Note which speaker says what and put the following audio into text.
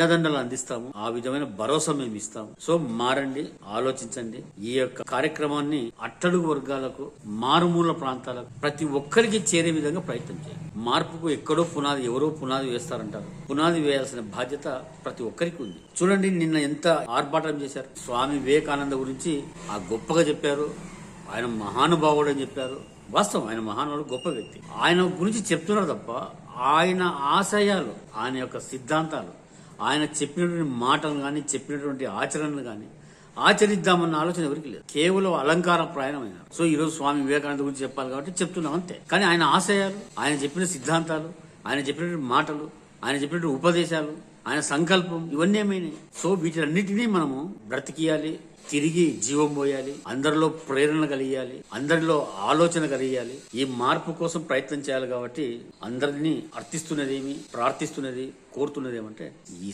Speaker 1: అండదండలు అందిస్తాము. ఆ విధమైన భరోసా మేము ఇస్తాము. సో మారండి, ఆలోచించండి. ఈ యొక్క కార్యక్రమాన్ని అట్టడుగు వర్గాలకు, మారుమూల ప్రాంతాలకు, ప్రతి ఒక్కరికి చేరే విధంగా ప్రయత్నం చేయండి. మార్పుకు ఎక్కడో పునాది, ఎవరో పునాది వేస్తారంటారు. పునాది వేయాల్సిన బాధ్యత ప్రతి ఒక్కరికి ఉంది. చూడండి, నిన్న ఎంత ఆర్భాటం చేశారు. స్వామి వివేకానంద గురించి ఆ గొప్పగా చెప్పారు. ఆయన మహానుభావుడు అని చెప్పారు. వాస్తవం, ఆయన మహానుభావుడు, గొప్ప వ్యక్తి. ఆయన గురించి చెప్తున్నారు తప్ప ఆయన ఆశయాలు, ఆయన యొక్క సిద్ధాంతాలు, ఆయన చెప్పినటువంటి మాటలు కానీ, చెప్పినటువంటి ఆచరణలు కానీ ఆచరిద్దామన్న ఆలోచన ఎవరికి లేదు. కేవలం అలంకార ప్రాయణమైన. సో ఈ రోజు స్వామి వివేకానంద గురించి చెప్పాలి కాబట్టి చెప్తున్నాం అంతే. కానీ ఆయన ఆశయాలు, ఆయన చెప్పిన సిద్ధాంతాలు, ఆయన చెప్పినటువంటి మాటలు, ఆయన చెప్పినటువంటి ఉపదేశాలు, ఆయన సంకల్పం, ఇవన్నీ ఏమైనాయి. సో వీటన్నిటినీ మనము బ్రతికియాలి, తిరిగి జీవం పోయాలి, అందరిలో ప్రేరణ కలిగాలి, అందరిలో ఆలోచన కలిగాలి. ఈ మార్పు కోసం ప్రయత్నం చేయాలి. కాబట్టి అందరినీ అర్థిస్తున్నదేమి, ప్రార్థిస్తున్నది, కోరుతున్నది ఏమంటే ఈ